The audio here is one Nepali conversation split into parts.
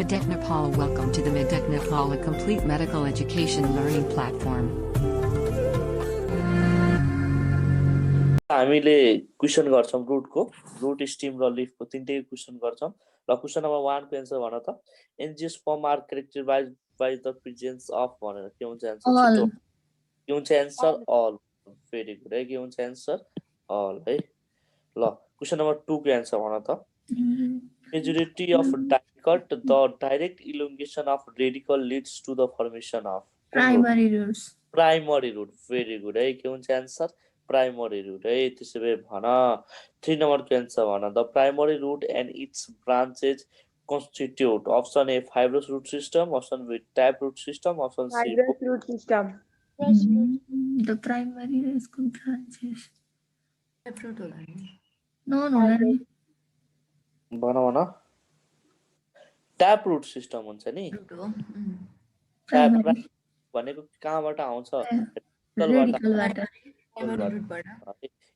Medec Nepal. Welcome to the Medec Nepal, a complete medical education learning platform. हामीले क्वेशन गर्छौं रूट स्टेम र लिफको तीनटै क्वेशन गर्छौं र क्वेशन नम्बर 1 को आन्सर भन त angiosperm are characterized by the presence of भनेर के हुन्छ आन्सर छिटो के हुन्छ आन्सर अल भेरी गुड है के हुन्छ आन्सर अल है ल क्वेशन नम्बर 2 को आन्सर भन त majority of dicot the direct elongation of radicle leads to the formation of primary root very good है के हुन्छ आन्सर प्राइमरी रूट है त्यसो भए भन 3 नम्बर को आन्सर भन the primary root and its branches constitute option A fibrous root system, option B tap root system, option C fibrous root system. The primary is branches. Taproot होला नि No. भन tap root system हुन्छ नि root हो tap भनेको कहाँबाट आउँछ रेडिकलबाट primary root बाट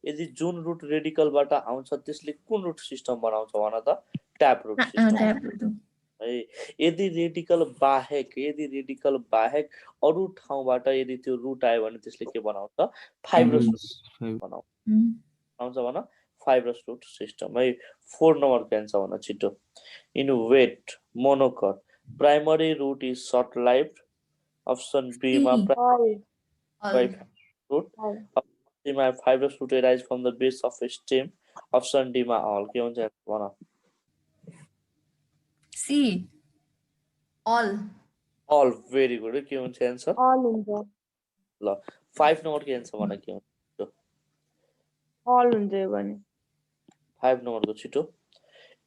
यदि जुन रुट रेडिकलबाट आउँछ त्यसले कुन रुट सिस्टम बनाउँछ भन त ट्याप रुट सिस्टम है यदि रेडिकल बाहेक अरु ठाउँबाट यदि त्यो रुट आयो भने त्यसले के बनाउँछ फाइब्रस रुट बनाउँछ भन फाइब्रस रुट सिस्टम है 4 नम्बर को आन्सर भन छिटो in wheat monocot primary root is short lived option B मा primary root my fibrous root arise from the base of a stem. Option D ma all के हुन्छ भन C all very good के हुन्छ आन्सर all हुन्छ ल 5 नम्बर को आन्सर भन के हुन्छ all हुन्छ भने 5 नम्बर को छिटो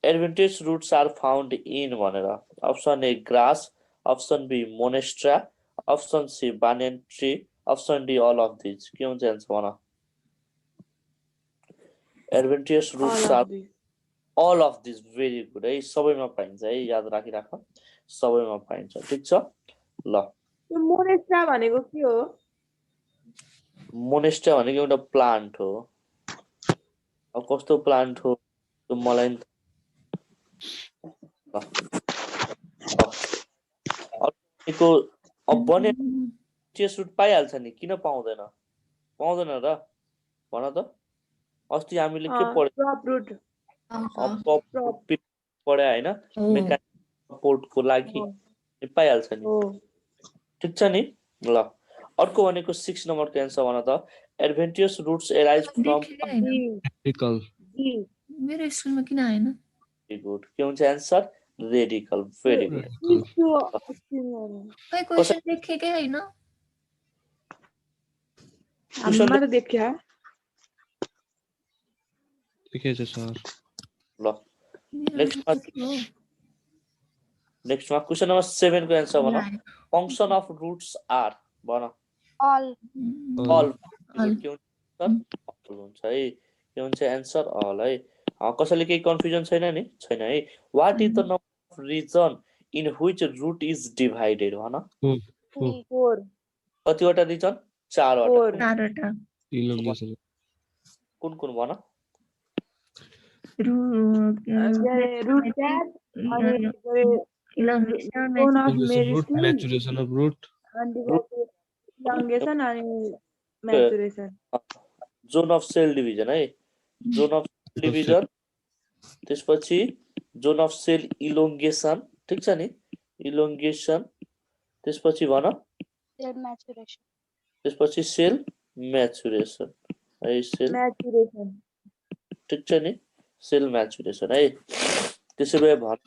adventitious roots are found in भनेर option A grass, option B monstera, option C banyan tree, option D all of these के हुन्छ आन्सर भन adventitious roots are all of these very good है सबैमा पाइन्छ है याद राखिराख सबैमा पाइन्छ ठीक छ ल त्यो मोनेस्ट्रा भनेको के हो मोनेस्ट्रा भनेको एउटा प्लान्ट हो अब कस्तो प्लान्ट हो त्यो मलाई अर्को अब बने टेस्ट रुट पाइहाल्छ नि किन पाउँदैन र भन त अस्ति हामीले के पढ्यो हैन मेकानिकल सपोर्टको लागि पाइहाल्छ नि ठीक छ नि ल अर्को भनेको 6 नम्बर को आन्सर भन त एडभेन्टियस रुट्स एराइज फ्रम रेडिकल मेरो स्कुलमा किन आएन भेरी गुड के हुन्छ आन्सर रेडिकल भेरी गुड खै क्वेशन देखेकै हैन हामीले देखिया देखेछ सर ल नेक्स्ट मा क्वेशन नम्बर 7 को आन्सर भन फंक्शन अफ रुट्स आर भन all के हुन्छ है के हुन्छ आन्सर अल है कसैले केही कन्फ्युजन छैन नि छैन है what is the number of region in which root is divided भन 4 कतिवटा रिजन 4 वटा इलोंगेसन कुन भन root cap root maturation of root elongation and maturation zone of cell division है zone of cell division त्यसपछि zone of cell elongation ठीक छ नि elongation त्यसपछि भन cell maturation त्यसपछि cell maturation है cell maturation ठीक छ नि cell maturation है त्यसो भए भन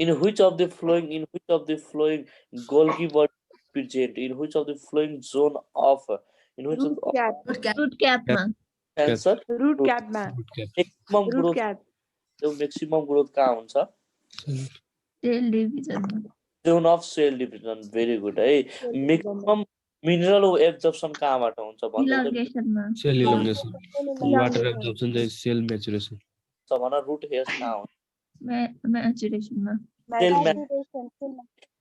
in which of the following Golgi word present in which of the following zone of in which root cap answer root cap ma maximum root growth cap त्यो maximum growth कहाँ हुन्छ cell division zone of cell division very good है maximum mineral absorption कहाँबाट हुन्छ भन्दा इलोंगेसनमा cell elongation water absorption चाहिँ cell maturation भन रुट हेयर्स कहाँ हुन्छ म्याचुरेसनमा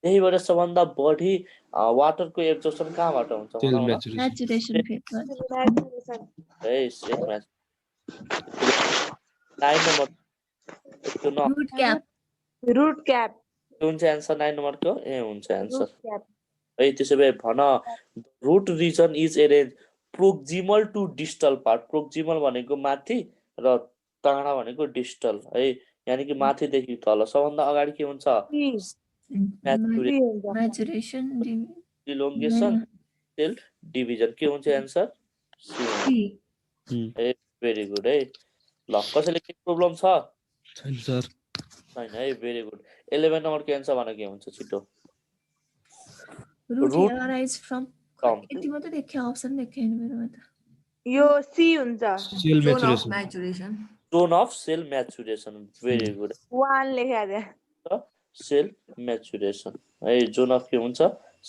त्यही भएर सबभन्दा बढी वाटरको एब्जर्प्सन कहाँबाट हुन्छ cell भन maturation म्याचुरेसन फेजमा है सेल म्याच 9 number root cap Root cap. के हुन्छ एन्सर 9 नम्बरको ए हुन्छ एन्सर Root cap. है त्यसो भए भन root region is arrange proximal to distal part proximal भनेको माथि र टाढा भनेको डिस्टल है यानि कि माथिदेखि तल सबभन्दा अगाडि के हुन्छ Maturation. इलोङ्गेसन सेल डिभिजन के हुन्छ एन्सर सी है भेरी गुड है ल कसैले के प्रब्लम छ छैन सर छैन है भेरी गुड 11 नम्बरको एन्सर भन के हुन्छ छिटो Root Root arise from. from. यति मात्रै देख्यो अप्सन देखेँ मेरोमा त यो C हुन्छ cell maturation Maturation. Zone of cell maturation very good 1 लेखा छ सेल म्याचुरेसन है जोन अफ के हुन्छ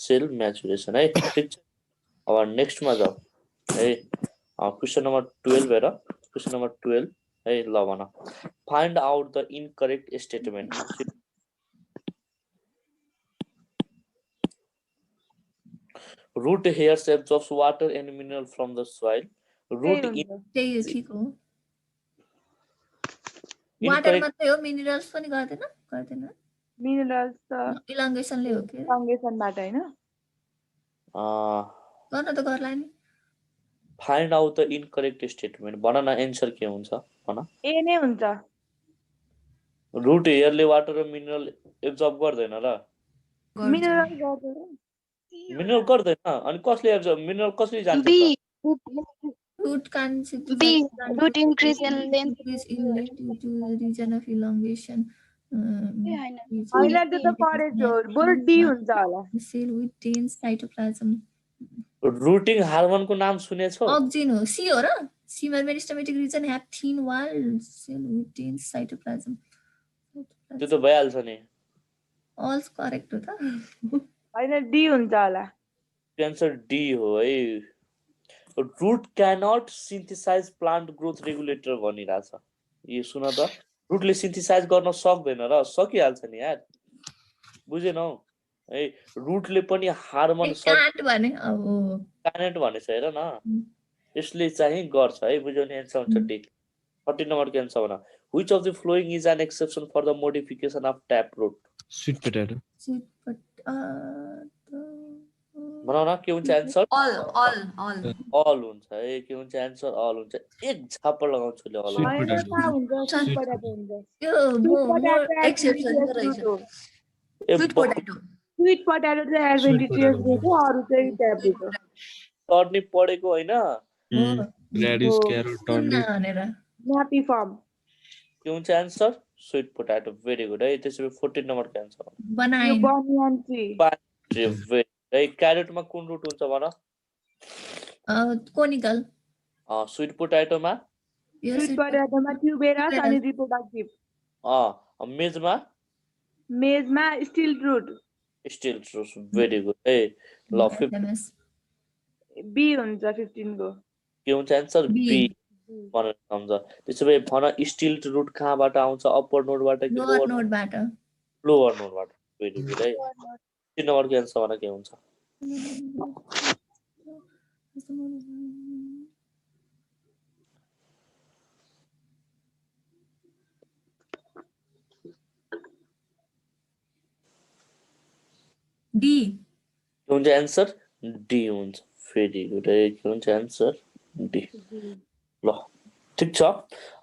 सेल म्याचुरेसन है ठिक छ अब नेक्स्टमा जाऊ है क्वेसन नम्बर 12 हेर क्वेसन नम्बर 12 है ल भन find out the incorrect statement root hairs absorbs water and mineral from the soil root in त्यही हो ठिक हो वाटर incorrect मात्रै हो मिनरल्स पनि गर्दैन मिनरल्स त इलाङ्गेसनले हो के फङ्गेसनबाट हैन गर्न त गर्ला नि find out the incorrect statement भन न एन्सर के हुन्छ भन ए नै हुन्छ root hairले वाटर र मिनरल एब्जर्ब गर्दैन र मिनरल गर्दैन मिनरल गर्दैन अनि कसले एब्जर्ब मिनरल कसले जान्छ B. त root can B. Root increase in length. increase in length due to the region of elongation होइन हैन त्यो त पढेको बरु डी हुन्छ होला cell with dense cytoplasm रूटिङ हार्मोनको नाम सुनेछौ oxygen हो C हो र C मा meristematic region have thin wall cell with dense cytoplasm त्यो त भइहाल्छ नि all correct हो त हैन डी हुन्छ होला एन्सर डी हो है root cannot synthesize plant growth regulator भनिरहेछ यो सुन त रूटले सिन्थेसाइज गर्न सक्दैन र सकिहाल्छ नि यार बुझेनौ है रूटले पनि हार्मोन can't भने अब कानेट भनेछ हेर न यसले चाहिँ गर्छ है बुझ्यौ नि एन्सर हुन्छ डी 14 नम्बरको एन्सर भन which of the following is an exception for the modification of taproot sweet potato sweet but भन न के हुन्छ एन्सर All. अल हुन्छ है के हुन्छ एन्सर अल हुन्छ एक झापड लगाउँछु ले अल Sweet हैन potato. थाहा हुन्छ स्वीट पोटेटो हुन्छ त्यो पोटेटो exception रहेछ। Sweet potato. स्वीट पोटेटो चाहिँ एडभेन्टिटियस हो अरु चाहिँ ट्याब्लेट हो टर्नी पढेको हैन रेडिस क्यारोट टर्निप भनेर न्यापी फर्म के हुन्छ answer sweet potato very good है त्यसैले 14 नम्बरको एन्सर यो बनाइन बनियन ट्री है क्यारेटमा कुन रुट हुन्छ भन कोनिकल स्वीट पोटाटोमा यो स्वीट पोटेटोमा ट्युबेरस अनि रिप्रोडक्टिभ मेजमा मेजमा स्टिल रूट स्टिल ट्रुस भेरी गुड है ल 15 बी हुन्छ 15 को के हुन्छ एन्सर B. बी भनेर सम्झ त्यसो भए भन स्टिल रुट कहाँबाट आउँछ अप्पर नोडबाट कि लोअर नोडबाट लोअर नोडबाट भेरी गुड है 3 नम्बरको एन्सर भन के हुन्छ डी के हुन्छ एन्सर डी हुन्छ भेरी गुड है के हुन्छ एन्सर डी ल ठिक छ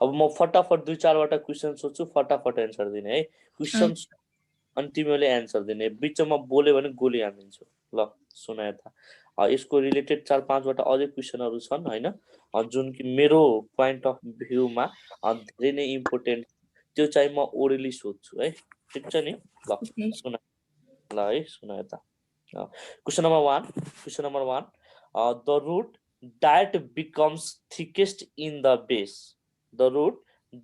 अब म फटाफट 2-4 क्वेशन सोध्छु फटाफट एन्सर दिने है क्वेशन अनि तिमीले एन्सर दिने बिचमा बोल्यो भने गोली हानिदिन्छु ल सुन यता यसको रिलेटेड 4-5 अझै क्वेशनहरु छन् हैन जुन कि मेरो पोइन्ट अफ भ्यूमा धेरै नै इम्पोर्टेन्ट त्यो चाहिँ म ओरली सोध्छु है ठिक छ नि ल सुन ल है सुन यता question number 1 the root that becomes thickest in the base the root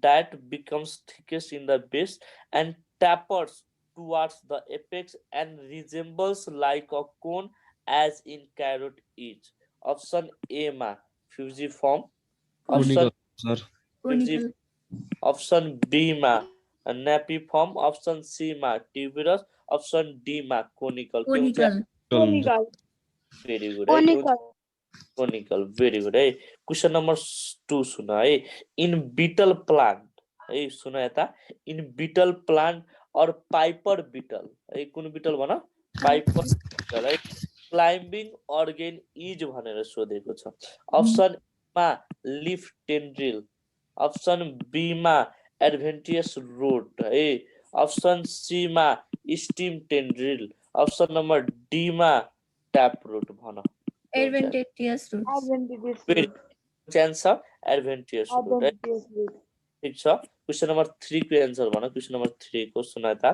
that becomes thickest in the base and tapers towards the apex and resembles like a cone as in carrot is option A ma fusiform option sir conical option B ma napiform option C ma tuberous option D ma conical conical conical very good conical conical very good है क्वेशन नम्बर 2 सुन है इन बीटल प्लान्ट है सुन यता in betel plant or piper beetle है कुन beetle भन piper beetle है climbing organ is भनेर सोधेको छ अप्सन मा leaf tendril अप्सन बी मा adventitious root है अप्सन सी मा stem tendril option number D मा tap root भन Adventitious roots. Adventitious Very root. answer adventitious root है Adventitious root. ठीक छ क्वेशन नम्बर 3 को आन्सर भन क्वेशन नम्बर 3 को सुनाता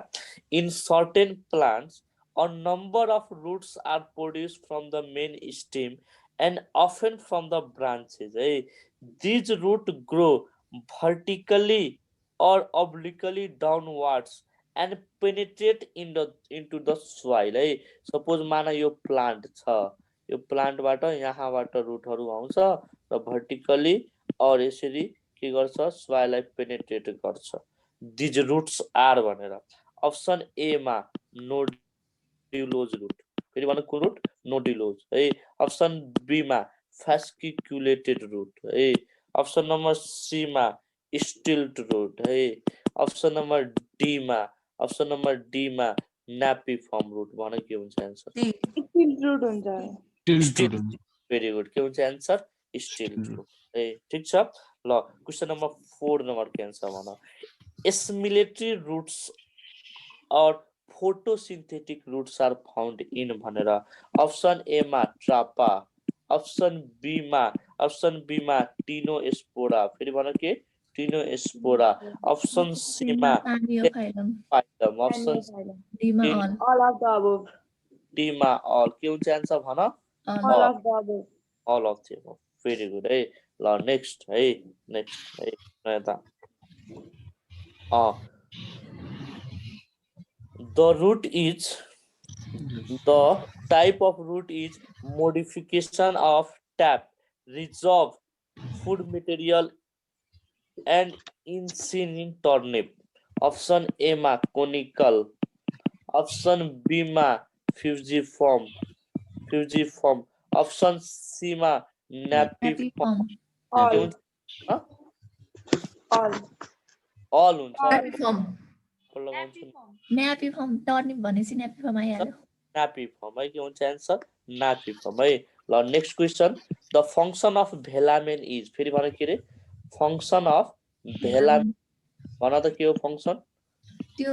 in certain plants a number of roots are produced from the main stem and often from the branches है these roots grow vertically or obliquely downwards and penetrate into the soil है सपोज माना यो प्लान्ट छ यो प्लान्टबाट यहाँबाट रुटहरु आउँछ र भर्टिकली और यसरी के गर्छ सोइललाई पेनिट्रेट गर्छ दिज रुट्स आर भनेर अप्सन ए मा नोडुलोज रुट फेरि भन कुन रुट नोडुलोज है अप्सन बी मा फास्किक्युलेटेड रुट है अप्सन नम्बर सी मा स्टिल्ट रुट है अप्सन नम्बर डी मा न्यापिफर्म रुट भन के हुन्छ आन्सर Stilt root हुन्छ भेरी गुड के हुन्छ आन्सर स्टिल्ट रुट है ठीक छ ल क्वेशन नम्बर 4 नम्बर के आन्सर भन एसिमिलेटरी रुट्स और photosynthetic roots are found in भनेर अप्सन ए मा ट्रापा अप्सन बी मा टिनोस्पोरा फेरि भन के टिनोस्पोरा अप्सन सी मा फाइलम अप्सन डी मा all. all of the above D मा ऑल के हुन्छ आन्सर भन all of the above all of the above very good है ल नेक्स्ट है नयाँ the root is the type of root is modification of tap reserve food material and insane in turnip option A मा conical option B मा fusiform option C मा napiform all all हुन्छ Napiform turnip भनेपछि napiform आइहाल्यो napiform है के हुन्छ आन्सर napiform है ल next question the function of भेलामेन is फेरि भन के रे फंक्शन अफ भेलामेन भन त के हो फंक्शन त्यो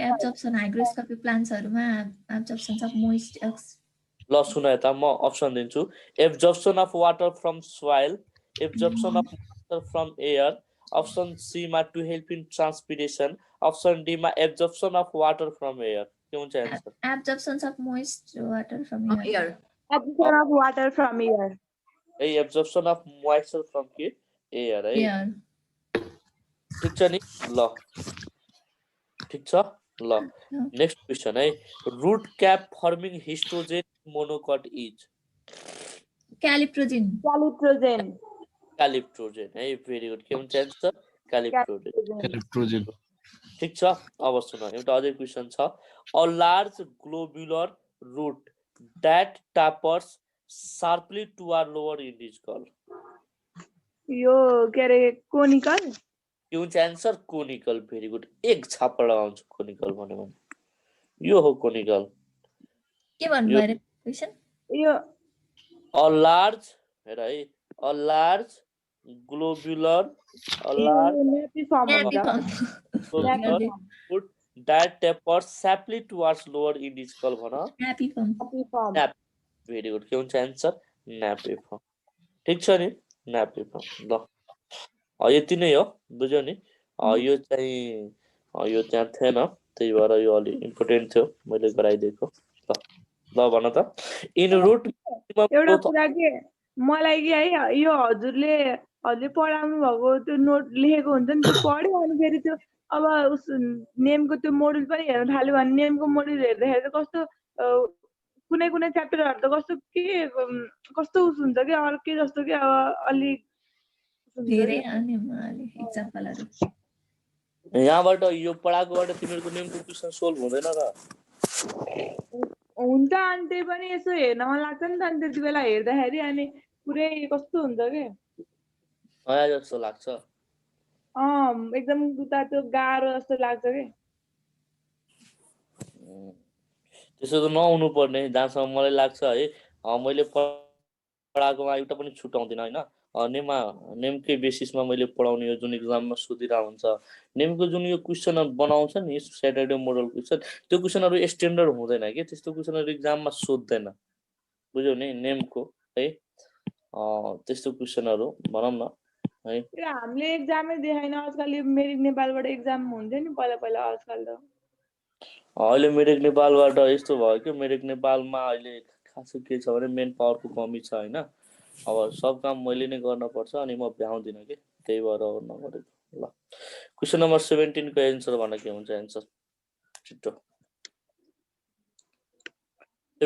एब्जर्प्सन हाइग्रोस्कोपिक प्लान्ट्सहरुमा एब्जर्प्सन अफ मोइस्ट ल सुन त म अप्सन दिन्छु absorption of water from soil absorption of water from air Option C मा to help in transpiration. Option D मा absorption of water from air. के हुन्छ answer? Absorption of moist water from air. absorption of water from air A absorption of moisture from के air है. Air. ठीक छ नि ल ठीक छ ल नेक्स्ट क्वेशन है root cap forming histogen monocot is Caliprogen. calyptrogen है भेरी गुड के हुन्छ आन्सर calyptrogen ठीक छ अब सुन एउटा अझै क्वेशन छ a large globular root that tapers sharply toward lower individual यो के रे कोनिकल के हुन्छ आन्सर कोनिकल भेरी गुड एक छापा लगाउँछु कोनिकल भन्यो भने यो हो कोनिकल के भन्नु भयो रे क्वेशन यो a large हेर है a large globular globular root that tapers sharply towards lower individual भन Napiform. भेरी गुड के हुन्छ आन्सर napiform ठीक छ नि napiform ल यति नै हो बुझ्यौ नि यो चाहिँ यो त्यहाँ थिएन त्यही भएर यो अलि इम्पोर्टेन्ट थियो मैले गराइदिएको ल भन त इन रुट एउटा कुरा के मलाई कि है यो हजुरले पढाउनु भएको त्यो नोट लेखेको हुन्छ नि त्यो पढ्यो अनि फेरि त्यो अब उस नेमको त्यो मोडुल पनि हेर्न थाल्यो भने नेमको मोडुल हेर्दाखेरि त कस्तो कुनै कुनै च्याप्टरहरु त कस्तो उस हुन्छ कि अर्कै जस्तो कि अब अलि धेरै अनि अलि एक्जाम्पलहरु यहाँबाट यो पढाकोबाट तिमीहरुको नेमको क्वेशन सोल्भ हुँदैन र हुन्छ अनि त्यही पनि यसो हेर्न मन लाग्छ नि त अनि त्यति बेला हेर्दाखेरि अनि पुरै कस्तो हुन्छ के नयाँ जस्तो लाग्छ एकदम उता त्यो गाह्रो जस्तो लाग्छ के त्यसो त नहुनु पर्ने जहाँसम्म मलाई लाग्छ है मैले पढाएकोमा एउटा पनि छुटाउँदिनँ होइन नेमकै बेसिसमा मैले पढाउने यो जुन इक्जाममा सोधिरहेको हुन्छ नेमको जुन यो क्वेसन बनाउँछ नि स्याटरडे मोडल क्वेसन त्यो क्वेसनहरू स्ट्यान्डर्ड हुँदैन कि त्यस्तो क्वेसनहरू इक्जाममा सोध्दैन बुझ्यौ नि नेमको है त्यस्तो क्वेसनहरू भनौँ न है त्यो हामीले एक्जामै देखाइन आजकल यो मेरिट नेपालबाट एक्जाम हुन्थ्यो नि पहिला पहिला आजकल त अहिले मेरिट नेपालबाट यस्तो भयो कि मेरिट नेपालमा अहिले खासै के छ भने मेन पावरको कमी छ होइन अब सब काम मैले नै गर्न पर्छ अनि म भ्याउँदिनँ कि त्यही भएर नगरेको ल क्वेसन नम्बर 17 को एन्सर भन के हुन्छ एन्सर छिटो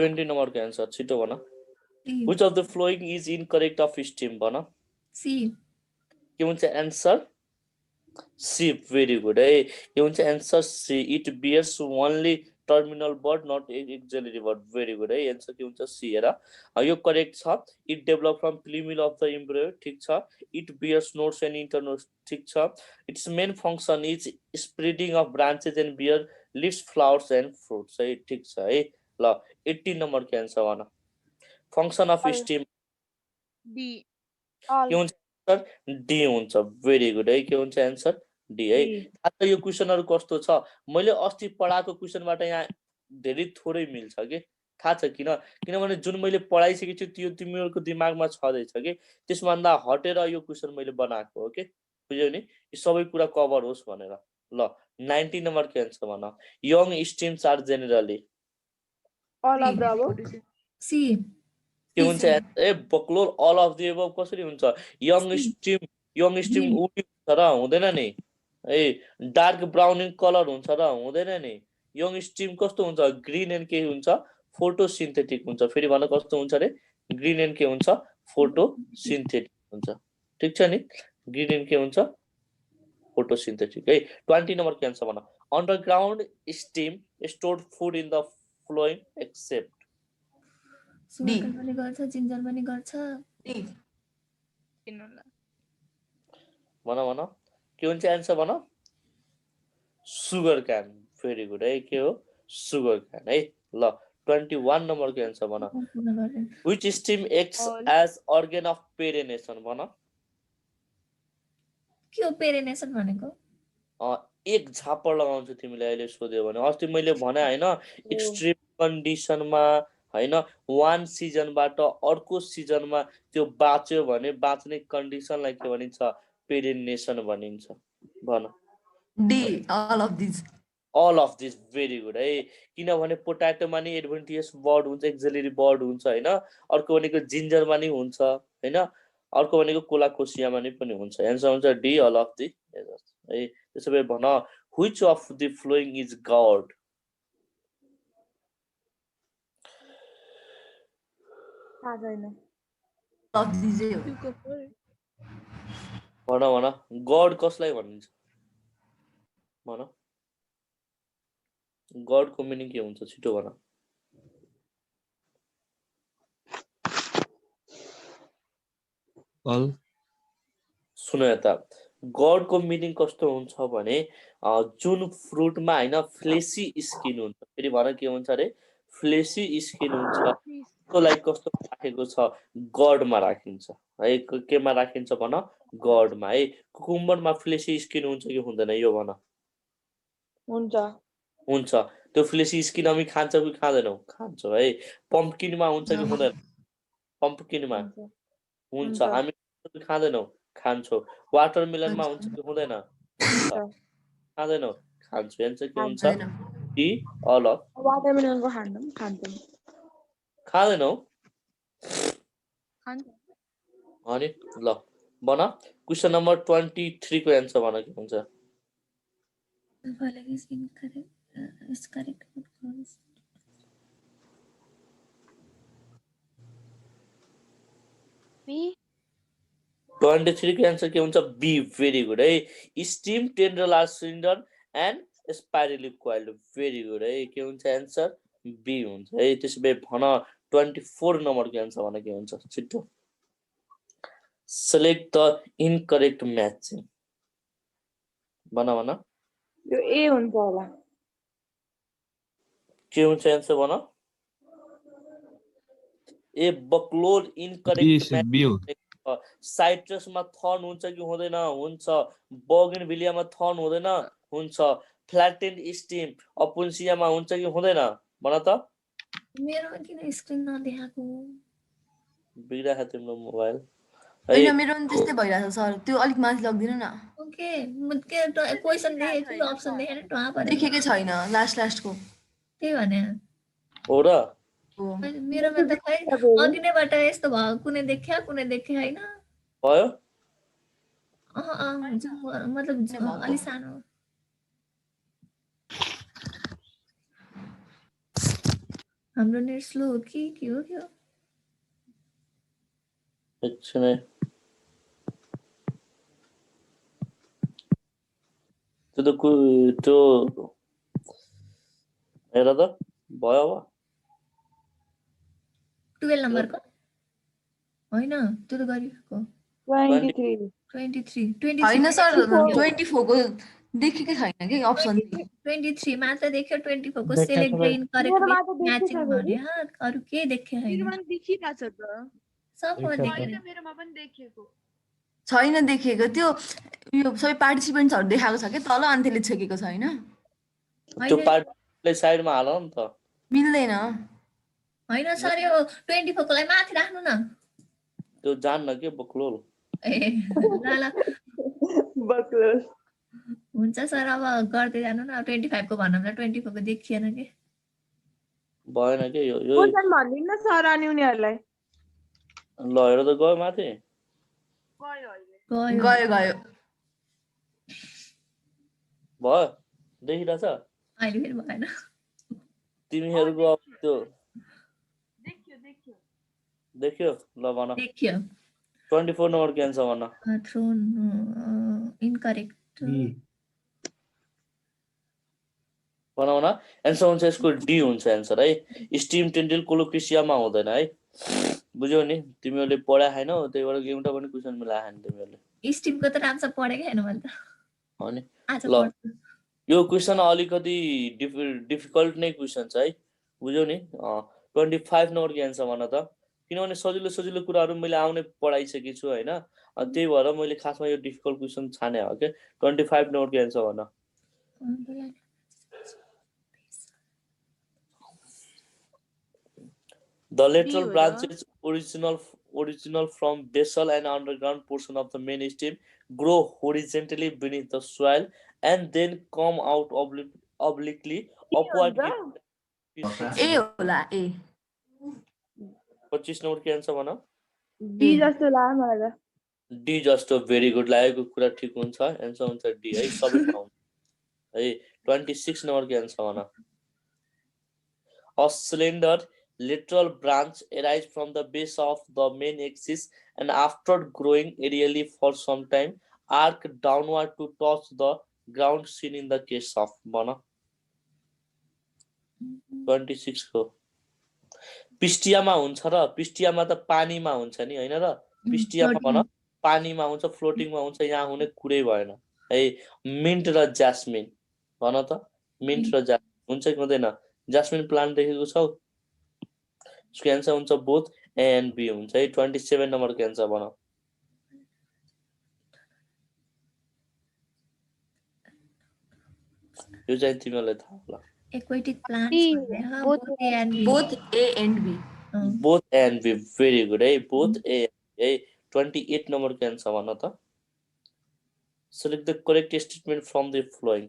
17 नम्बरको एन्सर छिटो भन which of the following is incorrect of stream भन C के हुन्छ एन्सर C very good है के हुन्छ answer C it bears only terminal bud not auxiliary bud very good है एन्सर के हुन्छ C हेर यो करेक्ट छ it develop from plumule of the embryo ठीक छ it bears nodes and internodes ठीक छ its main function is spreading of branches and bear leaves flowers and fruits है ठीक छ है ल 18 नम्बर के एन्सर भन फंक्शन अफ स्टेम D. के हुन्छ एन्सर डी हुन्छ भेरी गुड है के हुन्छ एन्सर डी है आज यो क्वेसनहरु कस्तो छ मैले अस्ति पढाएको क्वेसनबाट यहाँ धेरै थोरै मिल्छ के थाहा छ किनभने जुन मैले पढाइसकेको छु त्यो तिमीहरुको दिमागमा छदैछ के त्यसभन्दा हटेर यो क्वेसन मैले बनाएको हो के बुझ्यौ नि यो सबै कुरा कभर होस् भनेर ल 19 नम्बर के एन्सर भन young streams are generally all of the above C के हुन्छ ए बक्लोर अल अफ द अबव कसरी हुन्छ यङ स्ट्रिम उडी हुन्छ र हुँदैन नि ए डार्क ब्राउनिङ कलर हुन्छ र हुँदैन नि यङ स्ट्रिम कस्तो हुन्छ ग्रीन एन्ड के हुन्छ फोटोसिन्थेटिक हुन्छ फेरि भन कस्तो हुन्छ रे ग्रीन एन्ड के हुन्छ फोटोसिन्थेटिक हुन्छ ठीक छ नि ग्रीन एन्ड के हुन्छ फोटोसिन्थेटिक है 20 नम्बर के आन्सर भन underground stem stored food in the flowing except sugarcane पनि गर्छ जिन्जर पनि गर्छ भन के हुन्छ एन्सर भन सुगर क्यान भेरी गुड है के हो सुगर क्यान है ल 21 नम्बर को एन्सर भन which stem acts as organ of perennation भन के हो पेरिनेसन भनेको एक झापड लगाउँछु तिमीले अहिले सोध्यो भने अस्ति मैले भने हैन एक्सट्रिम कन्डिसनमा हैन वान सिजनबाट अर्को सिजनमा त्यो बाच्यो भने बाच्ने कन्डिसनलाई के भनिन्छ पेरिनेसन भनिन्छ भन D all of this very good है किनभने पोटाटोमा नि एडभान्टेज बर्ड हुन्छ एक्सिलरी बर्ड हुन्छ हैन अर्को भनेको जिन्जरमा नि हुन्छ हैन अर्को भनेको कोलाकोसियामा नि पनि हुन्छ एन्सर हुन्छ डी all of the है त्यसैले भन which of the following is god भन गड कसलाई भनिन्छ भन गड को मिनिङ के हुन्छ छिटो भन अल सुन यता गड को मिनिङ कस्तो हुन्छ भने जुन फ्रुटमा हैन फ्लेसी स्किन हुन्छ फेरि भन के हुन्छ रे फ्लेसी स्किन हुन्छ त्यो लाइक कस्तो राखेको छ गडमा राखिन्छ है केमा राखिन्छ भन गडमा है कुकुम्बरमा फ्लेसी स्किन हुन्छ कि हुँदैन यो भन हुन्छ त्यो फ्लेसी स्किन हामी खान्छौ कि खादैनौ खान्छौ है पम्पकिनमा हुन्छ कि हुँदैन पम्पकिनमा हुन्छ हामी खादैनौ खान्छौ वाटरमेलनमा हुन्छ कि हुँदैन खादैनौ खान्छौ एन्सर के हुन्छ डी अल अफ वाटरमेलनको खान्छौ खादैनौ अनि ल भन क्वेशन नम्बर 23 को एन्सर भन के हुन्छ is correct. B. 23 को आन्सर के हुन्छ बी भेरी गुड है stem tendril cylinder and spirally coiled very good है के हुन्छ आन्सर बी हुन्छ है त्यसैले भन 24 नम्बर को आन्सर भन के हुन्छ छिटो सेलेक्ट द इनकरेक्ट म्याचिङ भन भन यो ए हुन्छ होला के हुन्छ एन्सर भन ए बक्लोल इनकरेक्ट बी हो साइट्रसमा थर्न हुन्छ कि हुँदैन हुन्छ बोगनभिलियामा थर्न हुँदैन हुन्छ फ्ल्याटेन्ड स्टिम अपुन्सियामा हुन्छ कि हुँदैन भन त मेरोमा किन स्क्रिन नदेखाएको बिग्रा तिम्रो मोबाइल होइन मेरो पनि त्यस्तै भइरहेछ सर त्यो अलिक माथि लगिदिनु न ओके म के क्वेशन देखेको अप्सन देखेन टुवा परे देखेकै छैन लास्टको त्यही भने हो र हो मेरोमा त खै अघि नैबाट यस्तो भयो कुनै देख्या कुनै देखे हैन भयो मतलब अलि सानो हाम्रो नेट स्लो हो कि के हो के हो एकछिन है त्यो हेर त भयो अब 12 नम्बरको हैन त्यो त गरिएको 23 23 होइन सर 24 को देखेकै छैन के अप्सन 23 मात्र देख्यो 24 को सेलेक्ट द इनकरेक्ट म्याचिङ भन्यो अरु के देखे हैन मेरोमा देखिरहेछ त सबमा देखे होइन मेरोमा पनि देखिएको छैन देखेको त्यो यो सबै पार्टिसिपेन्ट्सहरु देखाएको छ के तल अनि त्यसले छेकेको छैन त्यो पार्टले साइडमा हाल न त मिल्दैन हैन सर यो 24 को लागि माथि राख्नु न त्यो जान्न के बक्लोल ए ल बक्लोल हुन्छ सर अब गर्दै जानु न 25 को भन्नुमा 24 को देखिएन के भएन के यो क्वेशन भन्दिन न सर अनि उनीहरुलाई ल हेर त गयो माथि गयो अहिले गयो गयो भयो देखिरहेछ अहिले फेरि भएन तिमीहरूको अब त्यो देखियो देखियो देख्यो ल भन देखियो 24 नम्बर के आन्सर भन थ्रोन इनकरेक्ट भन भन एन्सर हुन्छ यसको डी हुन्छ एन्सर है स्टिम टेन्डल कोलोक्रेसियामा हुँदैन है बुझ्यौ नि तिमीहरूले पढा हैनौ त्यही भएर एउटा पनि क्वेशन मिलाए हैन तिमीहरूले स्टिमको त राम्रोसँग पढेकै हैन मैले त हो नि आज ल पढ्छु यो क्वेशन अलिकति डिफिकल्ट नै क्वेशन छ है बुझ्यौ नि 25 नम्बर के आन्सर भन त किनभने सजिलो सजिलो कुराहरु मैले आउने पढाइसकेको छु हैन त्यही भएर मैले खासमा यो डिफिकल्ट क्वेशन छाने हो के 25 नम्बर के आन्सर भन The lateral branches original from basal and underground portion of the main stem grow horizontally beneath the soil and then come out obliquely upwardly. ए होला ए 25 नम्बर के आन्सर भन डी जस्तो लाग्यो मलाई त डी जस्तो भेरी गुड लागेको कुरा ठिक हुन्छ एन्सर हुन्छ डी है सबै पाउनु है 26 नम्बर के आन्सर भन A slender lateral branch arises from the base of the main axis and after growing aerially for some time arc downward to touch the ground seen in the case of bana 26 को पिस्टियामा हुन्छ र पिस्टियामा त पानीमा हुन्छ नि हैन र पिस्टियामा भन पानीमा हुन्छ फ्लोटिङमा हुन्छ यहाँ हुने कुरै भएन है मिन्ट र जास्मिन भन त मिन्ट र जास्मिन हुन्छ कि हुँदैन जास्मिन प्लान्ट देखेको छौ यसको आन्सर हुन्छ बोथ ए एन्ड बी हुन्छ है 27 नम्बर को आन्सर भन यो चाहिँ तिमीलाई थाहा होला aquatic plants both A and B both A and B very good है both A है 28 नम्बर को आन्सर भन त select the correct statement from the following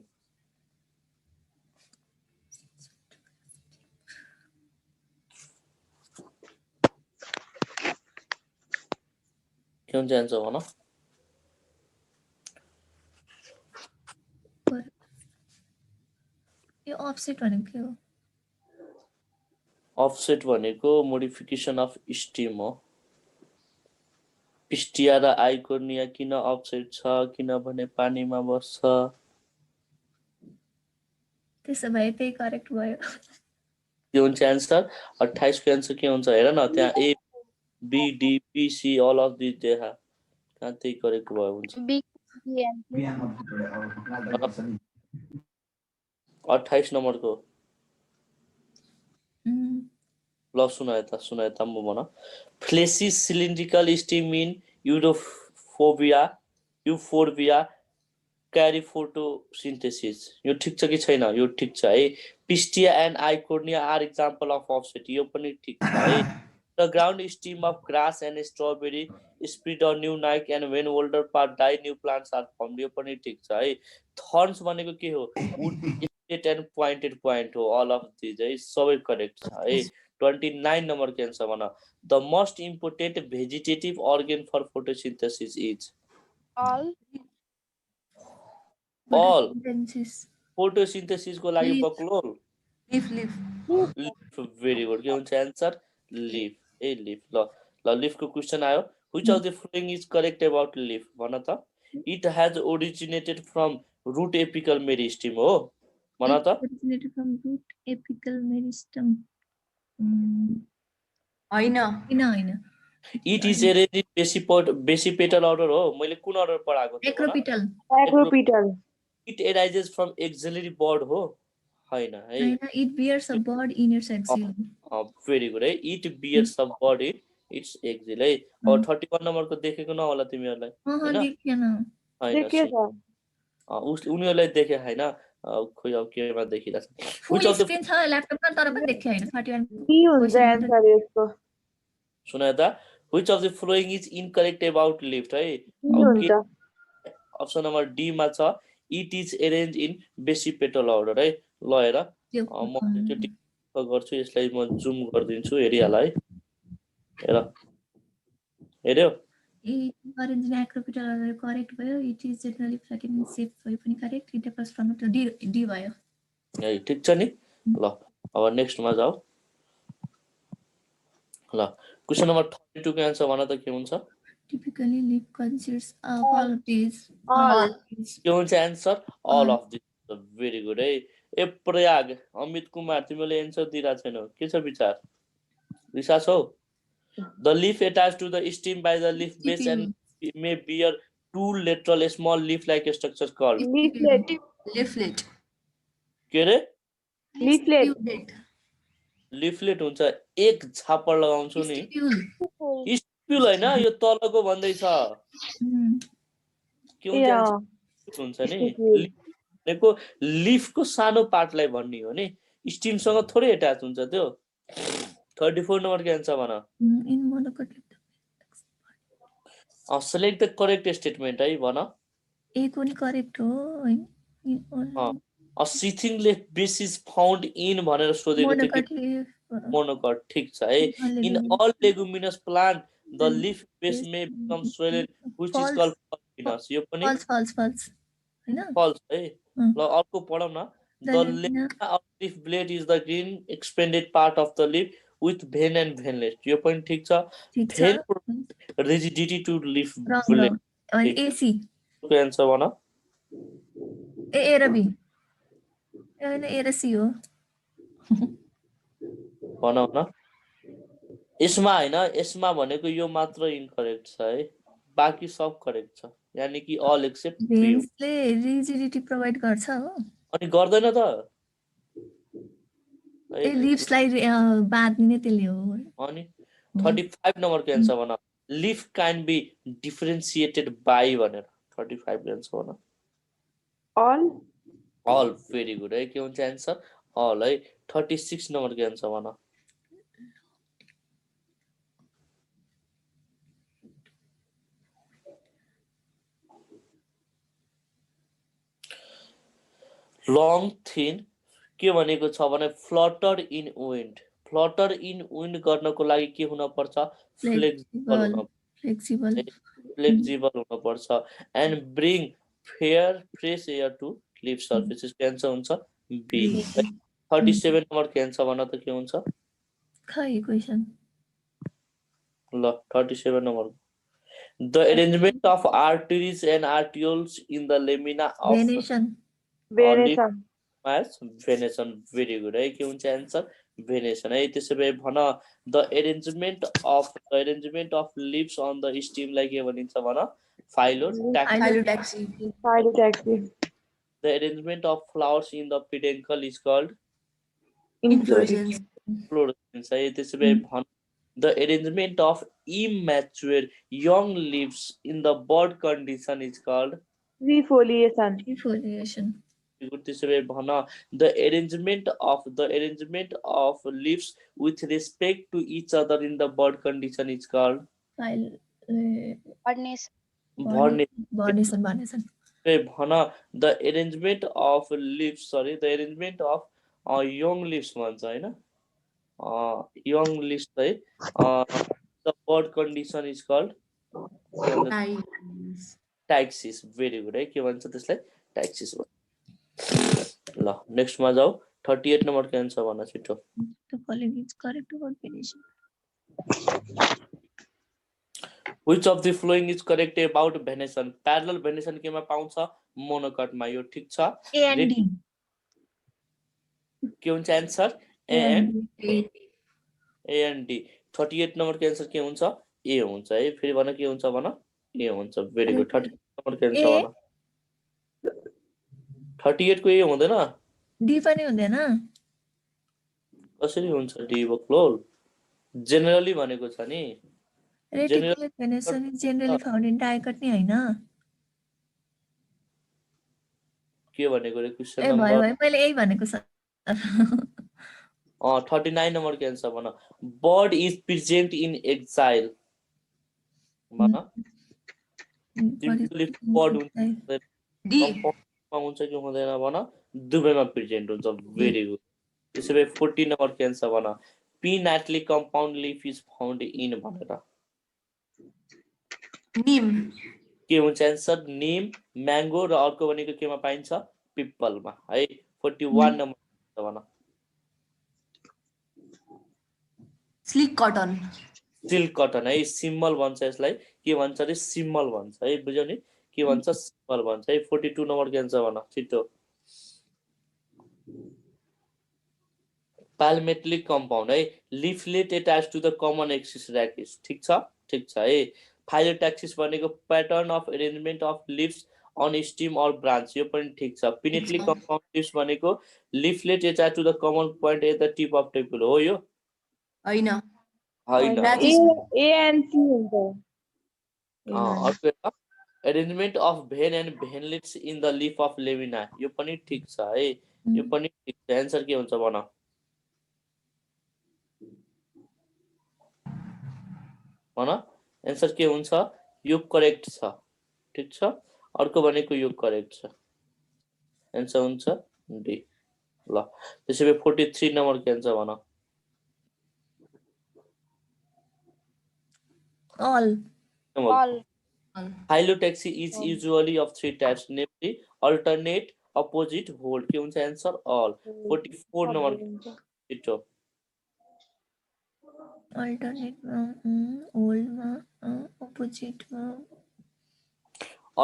के हुन्छ आन्सर भन यो अफसेट भनेको के हो अफसेट भनेको मोडिफिकेसन अफ स्टिम हो पिस्टिया र आइकोर्निया किन अफसेट छ किनभने पानीमा बस्छ त्यसो भए त्यही करेक्ट भयो के हुन्छ आन्सर 28 को आन्सर के हुन्छ हेर न त्यहाँ A B D P C all of this देखा कहाँ त्यही करेक्ट भयो हुन्छ बी 28 नम्बरको Mm. ल सुन यता म भन fleshy cylindrical stem in Euphorbia carry photosynthesis यो ठिक छ कि छैन यो ठिक छ है Pistia and Eichhornia are example of offset यो पनि ठिक छ है the ground stem of grass and strawberry spread a new niche and when older part die new plants are form यो पनि ठिक छ है थर्न्स भनेको के हो वुड एन्ड पोइन्टेड पोइन्ट हो अल अफ दिज है सबै करेक्ट छ है 29 नम्बर के आन्सर भन the most important vegetative organ for photosynthesis is All. All. Photosynthesis. Photosynthesis को लागि Leaf. बक्लोल लिफ लिफ भेरी गुड के हुन्छ आन्सर लिफ ए लिफ ल लिफ को क्वेशन आयो which of the following is correct about leaf भन त it has originated from root apical meristem हो भन त Originated from root apical meristem. होइन होइन इट इज एरेन्ज बेसी पेटल अर्डर हो मैले कुन अर्डर पढाएको थिएँ भन? Acropetal. Acropetal. It arises from axillary bud हो हैन है होइन, it bears a bud in its axil. Very good है it bears a bird in its axil है अब 31 नम्बरको देखेको न होला तिमीहरुलाई हैन देखेन देखे हैन छ उनीहरुलाई देखे हैन खोइ अब केमा देखिरहेछ फुल स्क्रिन छ ल्यापटपमा तर पनि देखे हैन 31 के हुन्छ आन्सर यसको सुन त which of the following is incorrect about lift है के हुन्छ अप्सन नम्बर डी मा छ इट इज अरेन्ज इन बेसी पेटल अर्डर है ल हेर म त्यो टिक गर्छु यसलाई म जुम गर्दिन्छु हेरिहाल है हेर हेर्यो It orange and acropetal are correct भयो. It is generally flattened in shape भयो पनि correct. It differs from D भयो. है ठीक छ नि ल अब नेक्स्ट मा जाऊ ल क्वेशन नम्बर 32 को आन्सर भन त के हुन्छ Typically leaf consists of all of these. All. के हुन्छ answer all of this very good है ए प्रयाग अमित कुमार तिमीले आन्सर दिइरा छैनौ के छ विचार रिसार्च हो the leaf attached to the stem by the leaf base and may bear two lateral small leaf like structures called Leaflet. Leaflet के रे Leaflet. लिफलेट हुन्छ एक झापड लगाउँछु नि Stipule. स्टिप्युल हैन यो तलको भन्दै छ के हुन्छ Yeah. answer? हुन्छ नि Stipule. भनेको लिफको सानो पार्टलाई भन्ने हो नि स्टिमसँग थोरै एट्याच हुन्छ त्यो 34 नम्बर के आन्सर भन In monocotyledon. Select the correct statement है भन A को नि करेक्ट हो हैन. In all a sheathing leaf base is found in भनेर सोधेको थियो monocotyledon. मोनोकट ठीक छ है in all leguminous plant the leaf base may become swelled which is called false यो पनि False. हैन? फल्स है ल अर्को पढौँ न The the lamina- lamina of leaf blade is the green expanded part of the leaf with vein and veinlet यो पनि ठीक छ ठीक छ. vein provides rigidity to leaf Wrong. blade अनि AC. को आन्सर भन A र B. हैन A र C हो. भनौ न यसमा हैन यसमा भनेको यो मात्र इनकरेक्ट छ है बाकी सब करेक्ट छ यानी कि अल एक्सेप्ट बी भेन्सले रिजिडिटी प्रोवाइड गर्छ हो. अनि गर्दैन त ए लिप्सलाई बाँध्ने त्यसले हो. अनि 35 नम्बर को आन्सर भन लिफ क्यान बी डिफरेन्शिएटेड बाइ भनेर 35 को आन्सर भन All. अल भेरी गुड है के हुन्छ आन्सर अल है 36 नम्बर को आन्सर भन लङ थिन के भनेको छ भने फ्लटर इन विन्ड गर्नको लागि के हुन पर्छ फ्लेक्सिबल हुन फ्लेक्सिबल हुन पर्छ and bring fair fresh air to leaf surfaces के आन्सर हुन्छ बी 37 नम्बर के आन्सर भन त के हुन्छ खै क्वेशन. ल 37 number the arrangement of arteries and arterioles in the lamina of venation. Venation. Venation very good है के हुन्छ आन्सर भेनेसन है त्यसो भए भन the arrangement of leaves on द स्टिमलाई के भनिन्छ भन Phyllotaxy. Phyllotaxy. Phyllotaxy. The arrangement of flowers in the peduncle is called Inflorescence. inflorescence है त्यसो भए the arrangement of immature young leaves in the bud condition is called Refoliation. Defoliation. त्यसो भए भन the arrangement of leaves with respect to each other in the bud condition is called Barnes. Barnation. भन the arrangement of leaves the arrangement of young leaves भन्छ हैन young leaves है the bud condition is called taxis. Very good है के भन्छ त्यसलाई taxis हो ल नेक्स्ट मा जाऊ 38 नम्बर के आन्सर भन्न छिटो The following is correct about venation. Which of the following is correct about venation? Parallel venation केमा पाउँछ मोनोकट मा यो ठीक छ A and D. के हुन्छ answer A and D 38 number के आन्सर के हुन्छ A हुन्छ है फेरि भन के हुन्छ भन A हुन्छ भेरी गुड 38 नम्बर के आन्सर भन 38 को A हुँदैन D पनि हुँदैन कसरी हुन्छ D बक्लोल जेनरली भनेको छ नि Reticulate venation is generally found in dicot नि हैन के भनेको रे क्वेशन ए नम्बर भयो मैले यही भनेको छ 39 नम्बर के आन्सर भन bud is present in axil भन बर्ड हुन्छ D. हुन्छ कि हुँदैन भन दुबैमा प्रेजेन्ट हुन्छ भेरी गुड त्यसो भए 40 नम्बर के आन्सर भन pinnately compound leaf is found in भनेर Neem. के हुन्छ आन्सर नीम म्याङ्गो र अर्को भनेको केमा पाइन्छ पिपलमा है 41 नम्बर भन Sleek cotton. सिल्क कटन है सिम्बल भन्छ यसलाई के भन्छ रे सिम्बल भन्छ है बुझ्यौ नि के भन्छ सिम्बल भन्छ है 42 नम्बर के आन्सर भन छिटो palmatoid compound है leaflet attached to the common axis rachis ठीक छ है phyllotaxis भनेको pattern of arrangement of leaves on stem or branch यो पनि ठीक छ pinnately compound leaves भनेको leaflet attached to the common point at the tip of tepal हो यो हैन हैन A and C हुन्छ अर्को एउटा arrangement of vein and veinlets in the leaf of lamina यो पनि ठीक छ है यो पनि ठीक छ आन्सर के हुन्छ भन भन आन्सर के हुन्छ यो करेक्ट छ ठीक छ अर्को भनेको यो करेक्ट छ आन्सर हुन्छ डी ल त्यसैले 43 नम्बर के आन्सर भन All. Phyllotaxy is usually of three types namely alternate opposite hold के हुन्छ आन्सर all 44 नम्बर छिटो alternate old मा opposite मा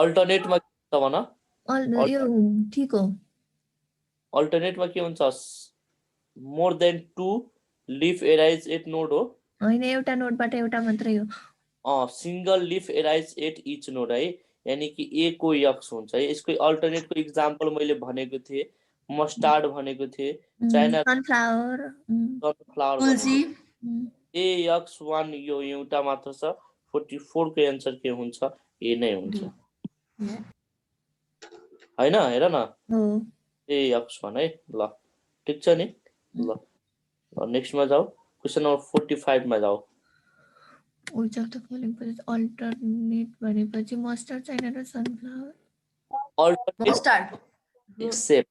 alternate मा के हुन्छ भन यो ठीक हो alternate मा के हुन्छ more than two leaf arise at node हो हैन एउटा नोडबाट एउटा मात्रै हो single leaf arise at each node है यानी कि ए को यक्स हुन्छ है यसको अल्टरनेट को एग्जांपल मैले भनेको थिए मस्टर्ड भनेको थिए चाइना सनफ्लावर तुलसी ए यक्स 1 यो एउटा मात्र छ 44 को आन्सर के हुन्छ ए नै हुन्छ हैन हेर न हो ए यक्स 1 है ल ठीक छ नि ल नेक्स्ट मा जाऊ क्वेशन नम्बर 45 मा जाऊ Which of the following is alternate भनेपछि मस्टर्ड चाइना र सनफ्लावर अल्टरनेट एक्सेप्ट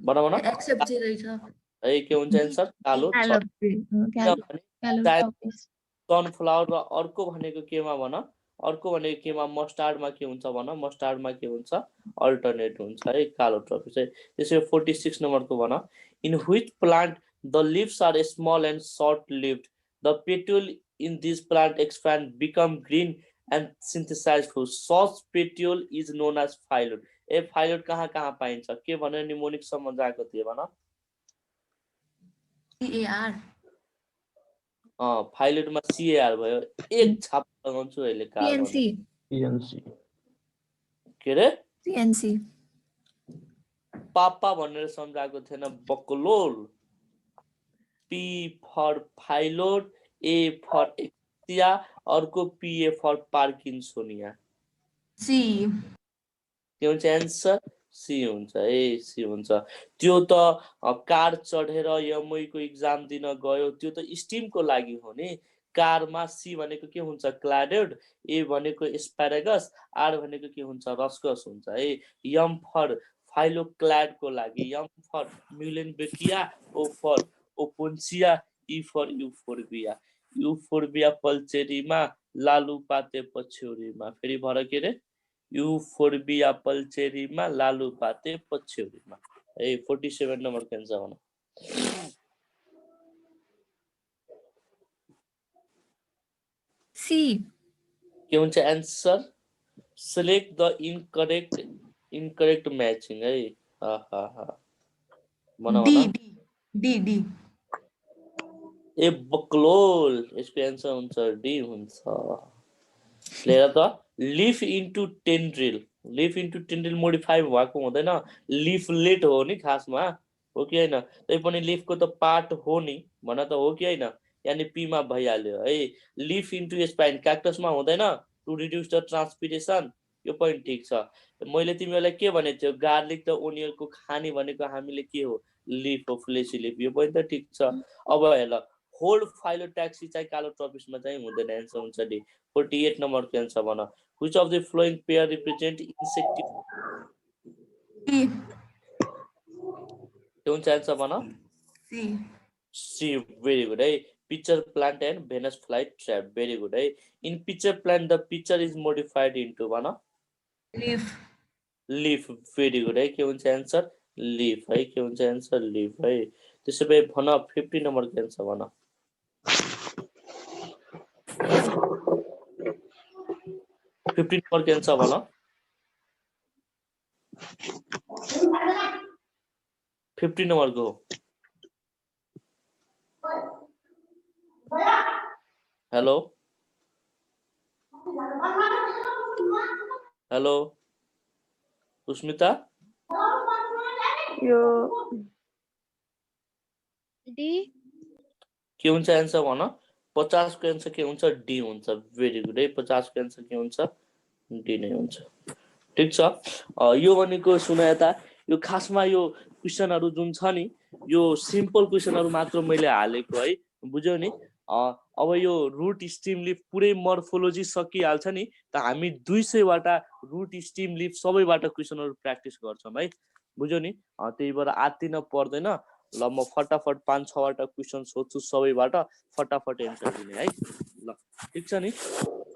भन भन एक्सेप्ट चाहिँ रहेछ है के हुन्छ आन्सर कालो सनफ्लावर र अर्को भनेको केमा भन अर्को भनेको केमा मस्टर्डमा के हुन्छ भन मस्टर्डमा के हुन्छ अल्टरनेट हुन्छ है कालो ट्रफी चाहिँ त्यसैले 46 नम्बरको भन in which plant the leaves are small and short lived the petiole in this plant expand become green and synthesize food such petiole is known as phylloid A phylloid कहाँ पाइन्छ के भने निमोनिक सम्म जाएको थियो भन CAR phylloid मा CAR भयो एक छाप लगाउँछु अहिले कार्बन PNC के रे CNC. पापा भनेर सम्झाएको थिएन बकलोल P for phyloid, A for एक्सिया, अर्को PA for पार्किन्सोनिया। C. के हुन्छ एन्सर सी हुन्छ ए सी हुन्छ। त्यो त कार चढेर एमओई को एक्जाम दिन गयो त्यो त स्टिमको लागि हो नि। कारमा सी भनेको के हुन्छ क्लाडेड, ए भनेको एस्पारागस, आर भनेको के हुन्छ रस्कस हुन्छ है। एम फर फाइलोक्लाड को लागि M for Muehlenbeckia, O for Opuntia, E for Euphorbia. Euphorbia pulcherrima, लालुपाते पछ्यौरीमा। फेरि भर के रे युफोर्बिया पल्चेरीमा, लालुपाते पछ्यौरीमा। ए 47 नम्बर के आन्सर हो। C. के हुन्छ answer select the incorrect matching है। हा हा हा भन D. भन। D. D. ए बक्लोल यसको एन्सर हुन्छ डी हुन्छ। लिएर त leaf into tendril, leaf into tendril modify भएको हुँदैन, लिफलेट हो नि खासमा, हो कि होइन? तै पनि लिफको त पार्ट हो नि, भन त हो कि होइन? यानि पीमा भइहाल्यो है। लिफ इन्टु स्पाइन क्याक्टसमा हुँदैन टु रिड्युस द ट्रान्सपिरेसन, यो पनि ठिक छ। मैले तिमीहरूलाई के भनेको थियो गार्लिक र ओनियनको खानी भनेको हामीले के हो लिफ हो, फ्लेसी लिफ, यो पनि त ठिक छ। अब हेर होल्ड फाइलोट्याक्सी चाहिँ कालो ट्रपिसमा चाहिँ हुँदैन, एन्सर हुन्छ डी। 48 नम्बर को आन्सर भन। Which of the following pair represent insectivore? C. के हुन्छ एन्सर भन। C. सी भेरी गुड है। Pitcher plant and Venus flytrap, very good है। In pitcher plant the pitcher is modified into भन Leaf. लिफ, भेरी गुड है। के हुन्छ एन्सर लिफ है। के हुन्छ एन्सर लिफ है। त्यसो भए भन 50 नम्बर को आन्सर भन। 15 नम्बर को आन्सर भन। 50 नम्बर को हेलो हेलो सुस्मिता यो डी के हुन्छ एन्सर भन। 50 को एन्सर के हुन्छ डी हुन्छ। भेरी गुड है। 50 को एन्सर के हुन्छ डी नै हुन्छ। ठिक छ। यो भनेको सुन यता, यो खासमा यो क्वेसनहरु जुन छ नि यो सिम्पल क्वेसनहरु मात्र मैले हालेको है, बुझ्यौ नि। अब यो रुट स्टिम लिफ पुरै मर्फोलोजी सकिहाल्छ नि त हामी 200 वटा रुट स्टिम लिफ सबैबाट क्वेसनहरु प्र्याक्टिस गर्छौं है, बुझ्यौ नि। त्यही भएर आत्तिन पर्दैन। ल म फटाफट 5-6 वटा क्वेसन सोध्छु सबैबाट, फटाफट एन्सर दिने है। ल ठीक छ नि।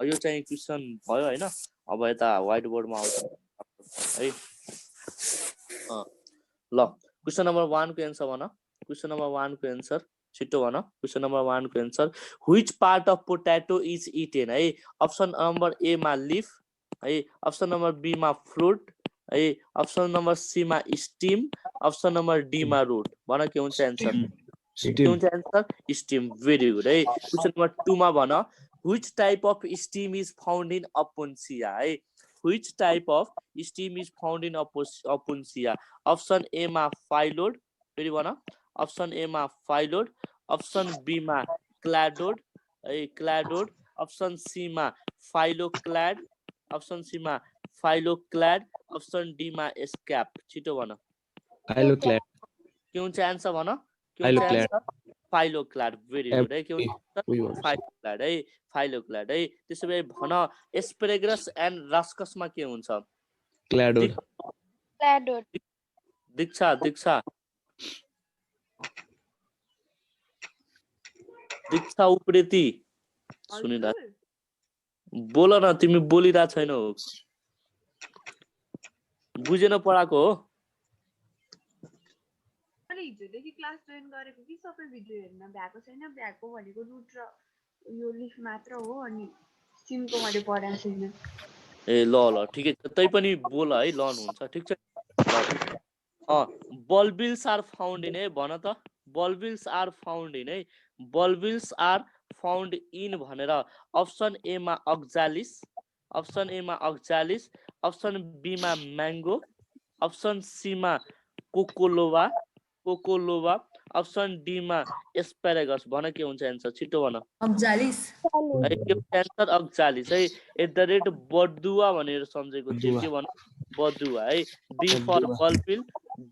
यो चाहिँ क्वेसन भयो हैन। अब यता व्हाइट बोर्डमा आउँछ है। ल क्वेसन नम्बर 1 को एन्सर भन। क्वेसन नम्बर 1 को एन्सर छिटो भन। क्वेसन नम्बर 1 को answer which part of potato is eaten है। अप्सन नम्बर ए मा लिफ है, अप्सन नम्बर बी मा फ्रुट है, अप्सन नम्बर सी मा स्टिम, अप्सन नम्बर डी मा रूट। भन के हुन्छ एन्सर। के हुन्छ एन्सर स्टिम। भेरी गुड है। क्वेसन नम्बर 2 मा भन which type of stem is found in Opuntia है। Which type of stem is found in Opuntia. Option A मा फाइलोड, फेरि भन। अप्सन ए मा फाइलोड, अप्सन बी मा क्लाडोड है, क्लाडोड, अप्सन सी मा फाइलोक्लाड, अप्सन सी मा फाइलोक्लाड, अप्सन डी मा स्क्याप। छिटो भन। फाइलोक्लाड। के हुन्छ एन्सर भन। के हुन्छ एन्सर फाइलोक्लाड। भेरी गुड है। के हुन्छ फाइलोक्लाड है, फाइलोक्लाड है। त्यसो भए भन एस्पेरेगस एन्ड रस्कसमा के हुन्छ। क्लाडोड। क्लाडोड। दीक्षा दीक्षा दीक्षा उप्रेती सुनिरा बोल न, तिमी बोलिरा छैनौ। बुझेन पढाको हो। मैले हिजोदेखि क्लास जोइन गरेको कि सबै भिडियो हेर्न भ्याएको छैन। भ्याएको भनेको रुट र यो लिफ मात्र हो, अनि स्टिमको मैले पढाएको छैन। ए ल ल ठिकै छ, तै पनि बोल है, लर्न हुन्छ। ठिक छ ल ठिक छ। बल्बिल्स आर फाउन्ड इन है, भन त बल्बिल्स आर फाउन्ड इन है। बल्बिल्स आर फाउन्ड इन भनेर अप्सन ए मा अक्जालिस, अप्सन ए मा अक्जालिस, अप्सन बी मा म्याङ्गो, अप्सन सी मा कोकोलोवा, अप्सन डी मा एस्पेरागस। भन के हुन्छ एन्सर, छिटो भन। अब्जालिस। है के एन्सर अक्जालिस है। @ बदुवा भनेर सम्झेको थियो, के भन बदुवा है। B for bulbil,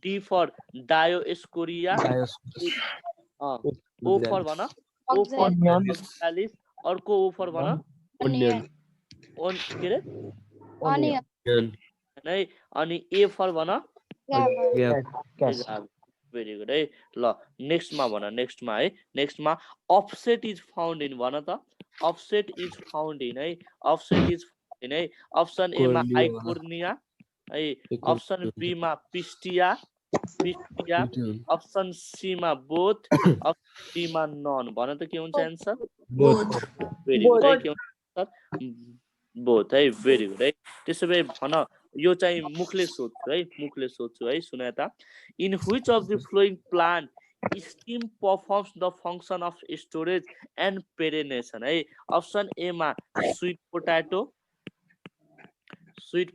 D for Dioscorea, O for भन ओ फर अक्जालिस, अर्को ओ फर भन Onion. के रे Onion. है। अनि ए फर भन Gavel. भेरी गुड है। ल नेक्स्टमा भन, नेक्स्टमा है। नेक्स्टमा अफसेट इज फाउन्ड इन भन त। अफसेट इज फाउन्ड इन है। अफसेट इज फाउन्ड इन है। अप्सन ए मा हाइकोर्निया है, अप्सन बी मा पिस्टिया, अप्सन सी मा बोथ, अप्सन डी मा नन। भन त के हुन्छ एन्सर? बोथ। भेरी गुड है। के हुन्छ एन्सर? बोथ है। भेरी गुड है। त्यसो भए भन, यो चाहिँ मुखले सोध्छु है, मुखले सोध्छु है। सुन त, in which of the following plant stem performs the function of storage and perennation है। अप्सन ए मा स्वीट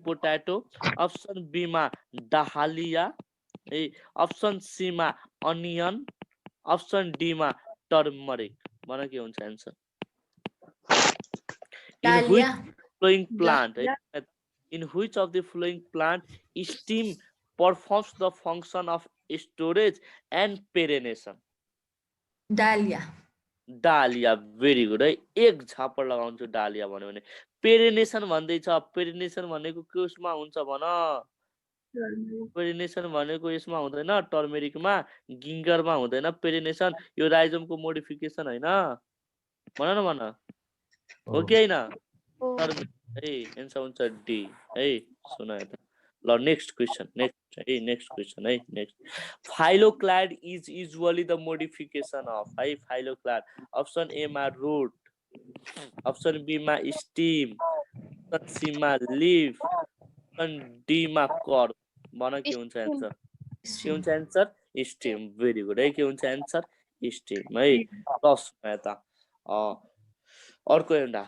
पोटैटो, अप्सन बी मा डाहालिया है, अप्सन सी मा अनियन, अप्सन डी मा टर्मरिक। भन के हुन्छ answer? In which flowing plant right? In which of the flowing plant steam performs the function of storage and perenation? डालिया। डालिया। भेरी गुड है। एक झापड लगाउँछु डालिया भन्यो भने। पेरिनेसन भन्दैछ, पेरिनेसन भनेको केसमा हुन्छ भन? पेरिनेसन भनेको यसमा हुँदैन, टर्मेरिकमा, गिङ्गरमा हुँदैन पेरिनेसन। यो राइजोमको मोडिफिकेसन होइन। भन न, भन हो कि होइन? है एन्सर हुन्छ डी है। सुन त ल नेक्स्ट क्वेसन, नेक्स्ट क्वेसन है। Next phylloclade is usually the modification of है। फाइलोक्लाड अप्सन ए मा रूट, अप्सन बी मा स्टिम, अप्सन सी मा लिफ, अप्सन डी मा कर्व। भन के हुन्छ एन्सर? के हुन्छ एन्सर? स्टिम। भेरी गुड है। के हुन्छ एन्सर? स्टिम है। ल सुन त अर्को एउटा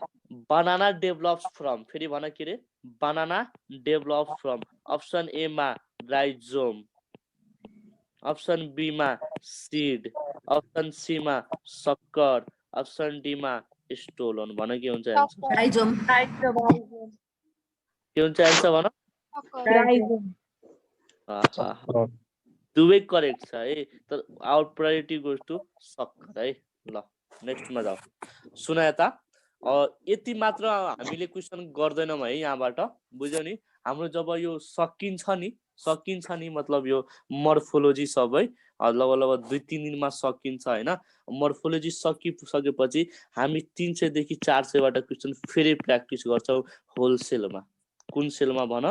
बनाना डेभलप्स फ्रम। फेरि भन के रे? Banana develops from. Option A मा राइजोम, अप्सन बी मा सीड, अप्सन सी मा सक्कर, अप्सन डी मा स्टोलन। भन के हुन्छ एन्सर? राइजोम। के हुन्छ एन्सर भन? दुवै करेक्ट छ है, तर आवर प्रायोरिटी गोज टु सक्कर है। ल नेक्स्टमा जाऊ। सुन यता, यति मात्र हामीले क्वेसन गर्दैनौँ है यहाँबाट, बुझ्यौ नि? हाम्रो जब यो सकिन्छ नि मतलब यो मर्फोलोजी सबै लगभग 2-3 दिनमा सकिन्छ होइन। मर्फोलोजी सकिसकेपछि हामी 300 देखि 400 बाट क्वेसन फेरि प्र्याक्टिस गर्छौँ होलसेलमा। कुन सेलमा भन?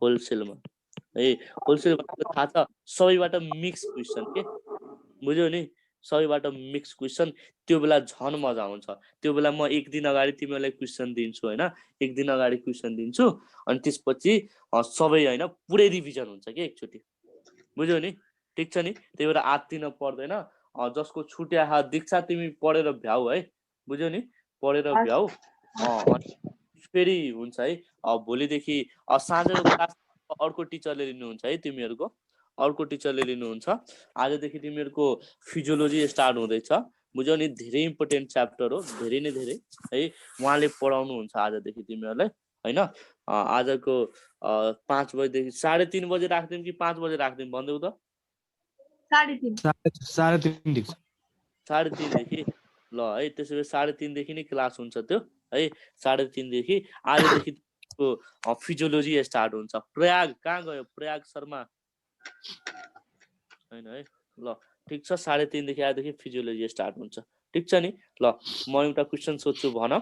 होलसेलमा है। होलसेल भनेको थाहा छ? सबैबाट मिक्स क्वेसन के, बुझ्यौ नि? सबैबाट मिक्स क्वेसन। त्यो बेला झन् मजा आउँछ। त्यो बेला म एक दिन अगाडि तिमीहरूलाई क्वेसन दिन्छु होइन, एक दिन अगाडि क्वेसन दिन्छु, अनि त्यसपछि सबै होइन पुरै रिभिजन हुन्छ कि एकचोटि, बुझ्यौ नि? ठिक छ नि? त्यही भएर आत्तिन पर्दैन। जसको छुट्या हात दीक्षा तिमी पढेर भ्याउ है, बुझ्यौ नि? पढेर भ्याउ। फेरि हुन्छ है भोलिदेखि साँझको क्लास अर्को टिचरले लिनुहुन्छ है, तिमीहरूको अर्को टिचरले लिनुहुन्छ। आजदेखि तिमीहरूको फिजियोलोजी स्टार्ट हुँदैछ, बुझ्यौ नि? धेरै इम्पोर्टेन्ट च्याप्टर हो, धेरै नै धेरै है। उहाँले पढाउनुहुन्छ आजदेखि तिमीहरूलाई होइन। आजको 5 बजेदेखि 3:30 बजे राख्दिउँ कि 5 बजे राख्दिउँ भन्देऊ त? 3:30 3:30 देखि ल है। त्यसो भए 3:30 देखि नै क्लास हुन्छ त्यो है। 3:30 देखि आजदेखि फिजियोलोजी स्टार्ट हुन्छ। प्रयाग कहाँ गयो? प्रयाग शर्मा होइन है। ल ठिक छ, 3:30 देखि आजदेखि फिजियोलोजी स्टार्ट हुन्छ। ठिक छ नि? ल म एउटा क्वेसन सोध्छु, भन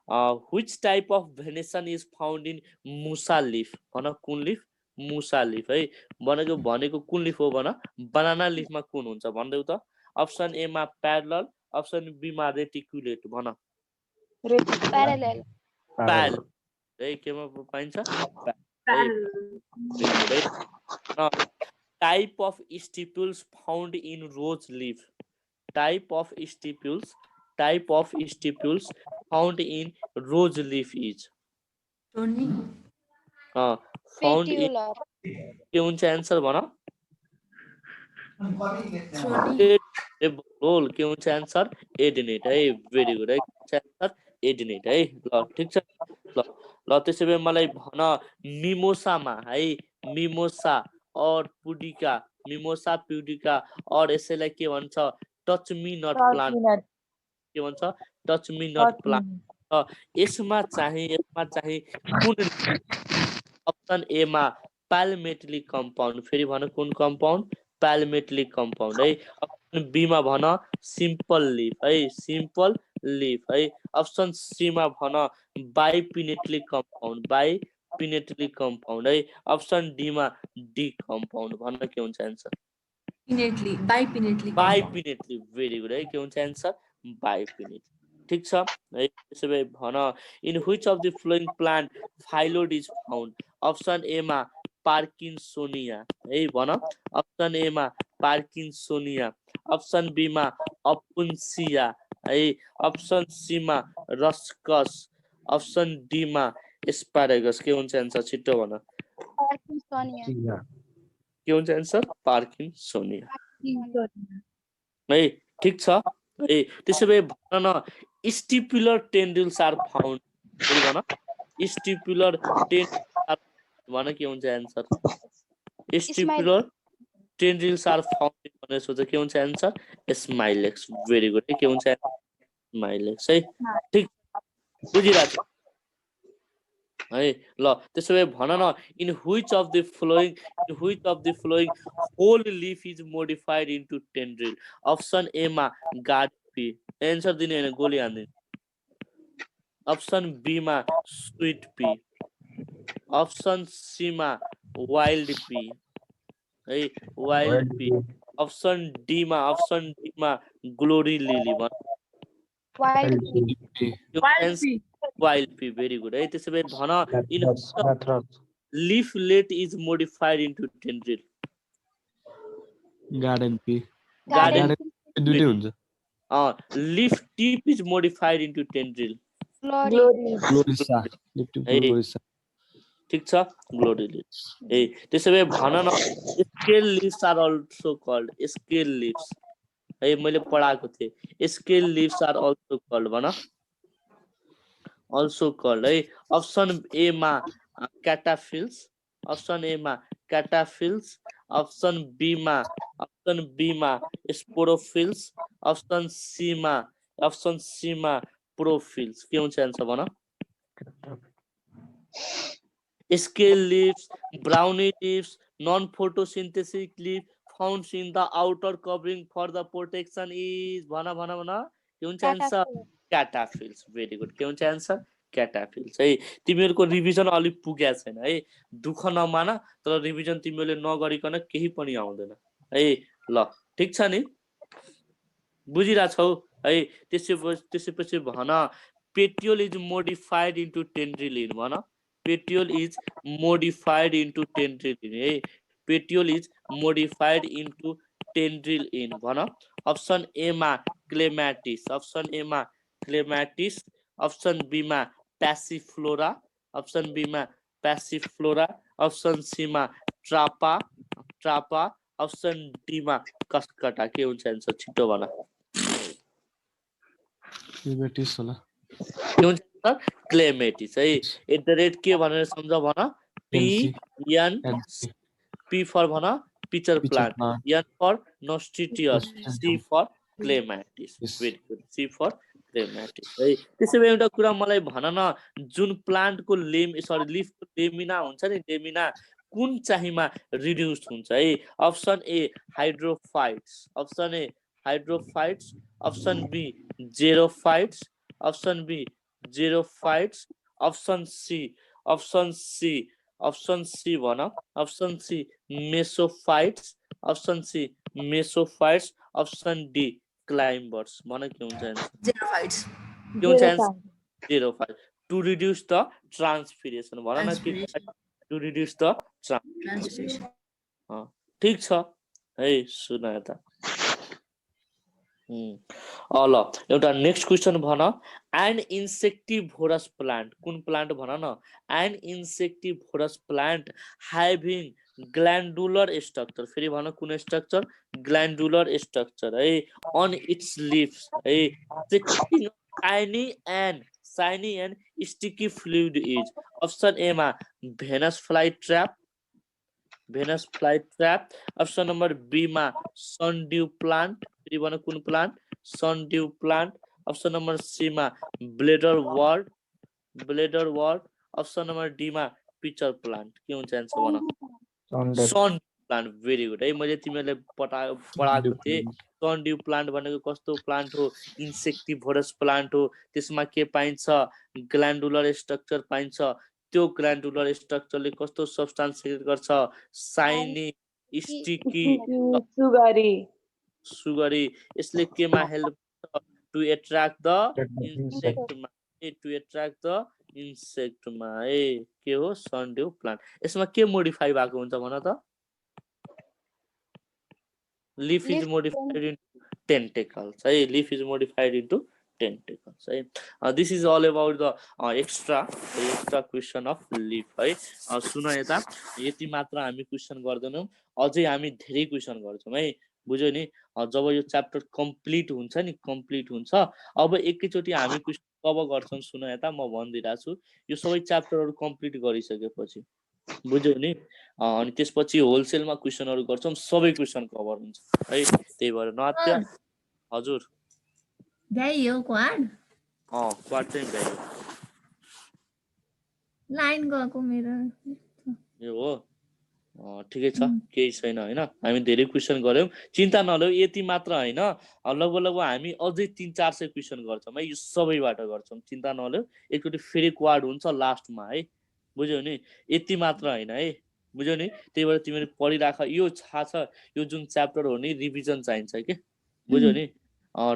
which type of venation is found in Musa leaf. भन कुन लिफ? मुसा लिफ है। भनेको कुन लिफ हो भन? बनाना लिफमा कुन हुन्छ भन्देऊ त? अप्सन ए मा प्यारलल, अप्सन बी मा रेटिकुलेट। भन Parallel. प्यारल है। केमा पाइन्छ? Type of stipules found in rose leaf. Type of stipules found in rose leaf is. Found in Petiolor. के हुन्छ एन्सर भन थ्रोनी रोल के हुन्छ एन्सर एडिनेट है भेरी गुड है एन्सर एडिनेट है ल ठिक छ ल त्यसो भए मलाई भन मिमोसामा है मिमोसा और पुडिका मिमोसा पुडिका और यसैलाई के भन्छ टच मी नट प्लान्ट के भन्छ टच मी नट प्लान्ट यसमा चाहिँ कुन अप्सन ए मा पाल्मेटलिक कम्पाउन्ड फेरि भन कुन कम्पाउन्ड पाल्मेटलिक कम्पाउन्ड है अप्सन बी मा भन सिम्पल लिफ है सिम्पल लिफ है अप्सन सी मा भन बाइपिनेटलिक कम्पाउन्ड है अप्सन डी मा डी कम्पाउन्ड भन के हुन्छ एन्सर बाइपिनेटली भेरी गुड है के हुन्छ एन्सर बाइपिनेट ठीक छ है त्यसो भए भन in which of the following plant phyllode is found option A मा पार्किन्सोनिया है भन अप्सन ए मा पार्किन्सोनिया अप्सन बी मा अपुन्सिया है अप्सन सी मा रस्कस अप्सन डी मा एस्पारेगस के हुन्छ एन्सर छिटो भन Parkinsonia. के हुन्छ एन्सर पार्किन्सोनिया है ठीक छ है त्यसो भए भन न स्टिपुलर टेन्ड्रिल्स आर फाउन्ड फेरि भन स्टिपुलर टेन्ड्रिल्स भन के हुन्छ एन्सर स्टिपुलर टेन्ड्रिल्स आर फाउन्ड भनेर सोच्दा के हुन्छ एन्सर स्माइलेक्स भेरी गुड के हुन्छ स्माइलेक्स है ठीक बुझिरहेछ है ल त्यसो भए भन न in which of the following whole leaf is modified into tendril option A मा गार्ड पी एन्सर दिने हैन गोली हान्दिने अप्सन बी मा स्वीट पी अप्सन सी मा वाइल्ड पी है वाइल्ड पी अप्सन डी मा ग्लोरी लिली भन वाइल्ड पी भेरी गुड है त्यसो भए भन in leaflet is modified into tendril garden pea garden दुईटै हुन्छ leaf tip is modified into टेन्ड्रिल ग्लोरिसा Gloriosa ठीक छ ग्लोरी लीफ ए त्यसो भए भन न scale leaves are also called scale leaves है मैले पढाएको थिएँ scale leaves are also called भन अल्सो कल्ड है अप्सन ए मा क्याटाफिल्स अप्सन ए मा क्याटाफिल्स अप्सन बी मा स्पोरोफिल्स अप्सन सी मा प्रोफिल्स के हुन्छ एन्सर भन scale leaves browny leaves non photosynthetic leaf found in the outer covering for the protection is भन के हुन्छ एन्सर क्याटाफिल्स भेरी गुड के हुन्छ एन्सर क्याटाफिल्स है तिमीहरूको रिभिजन अलिक पुगेको छैन है दुःख नमान तर रिभिजन तिमीहरूले नगरिकन केही पनि आउँदैन है ल ठीक छ नि बुझिरहेछौ है त्यसपछि भन पेटियोल इज मोडिफाइड इन्टु टेन्ड्रिलिन भन पेटियोल इज मोडिफाइड इन्टु टेन्ड्रिलिन है पेटियोल इज मोडिफाइड इन्टु टेन्ड्रिलिन भन अप्सन ए मा क्लेमाटिस अप्सन बी मा प्यासिफ्लोरा अप्सन बी मा प्यासिफ्लोरा अप्सन सी मा ट्रापा अप्सन डी मा कस्कटा के हुन्छ एन्सर छिटो भन क्लेमेटिस होला के हुन्छ एन्सर क्लेमेटिस है एट द रेट के भनेर सम्झ भन पी फर भन pitcher plant N for Nasturtium C for Clematis very good C for Clematis है त्यसै भए एउटा कुरा मलाई भन न जुन प्लान्टको लिफको लेमिना हुन्छ नि लेमिना कुन चाहिँमा रिड्युस्ड हुन्छ है option A hydrophytes option B xerophytes option B xerophytes option C भन option C mesophytes option C mesophytes option D climbers भन के हुन्छ एन्सर जेरोफाइट्स के हुन्छ answer xerophyte to reduce the transpiration भन न के टु रिड्युस द ट्रान्सपिरेसन ठीक छ है सुन त ल एउटा नेक्स्ट क्वेसन भन एन इन्सेक्टिभोरस प्लान्ट कुन प्लान्ट भन न an इन्सेक्टिभोरस plant having glandular structure फेरि भन कुन स्ट्रक्चर ग्ल्यान्डुलर स्ट्रक्चर है अन इट्स लिव्स है सेक्रेटिङ shiny and sticky fluid is option A मा Venus flytrap option number B मा sundew plant फेरि भन कुन plant sundew plant option number C मा bladder wort option number D मा pitcher plant के हुन्छ आन्सर भन sun plant भेरी गुड है मैले तिमीलाई पढाएको थिएँ sundew plant भनेको कस्तो प्लान्ट हो इन्सेक्टिभोरस प्लान्ट हो त्यसमा के पाइन्छ ग्ल्यान्डुलर स्ट्रक्चर पाइन्छ त्यो ग्ल्यान्डुलर स्ट्रक्चरले कस्तो सब्स्टान्स सेक्रेट गर्छ साइनी स्टिकी सुगरी यसले केमा हेल्प टु एट्र्याक्ट द इन्सेक्टमा है के हो sundew प्लान्ट यसमा के मोडिफाई भएको हुन्छ भन त leaf is modified into tentacles है leaf is modified into tentacles है this is all about the extra question of leaf है सुन यता यति मात्र हामी क्वेशन गर्दैनौं अझै हामी धेरै क्वेशन गर्छौं है बुझ्यौ नि जब यो च्याप्टर कम्प्लिट हुन्छ अब एकैचोटी हामी क्वेशन कभर गर्छौं सुन यता म भन्दिरा छु यो सबै च्याप्टरहरु कम्प्लिट गरिसकेपछि बुझ्यौ नि अनि त्यसपछि होलसेलमा क्वेशनहरु गर्छौं सबै क्वेशन कभर हुन्छ है त्यही भएर नत्य हजुर भ्याइयो क्वाड क्वाड चाहिँ भ्याइयो लाइन गएको मेरो यो हो ठिकै छ केही छैन हैन हामी धेरै क्वेशन गर्यौं चिन्ता नलिऊ यति मात्र हैन लगभग हामी अझै 300-400 क्वेशन गर्छौं है यो सबैबाट गर्छौं चिन्ता नलिऊ एकचोटी फेरि क्वाड हुन्छ लास्टमा है बुझ्यौ नि यति मात्र हैन है बुझ्यौ नि त्यही भएर तिमीले पढिराख यो थाहा छ यो जुन च्याप्टर हो नि रिभिजन चाहिन्छ के बुझ्यौ नि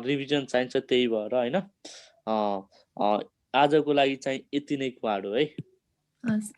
रिभिजन चाहिन्छ त्यही भएर हैन आजको लागि चाहिँ यति नै क्वाड हो है हस्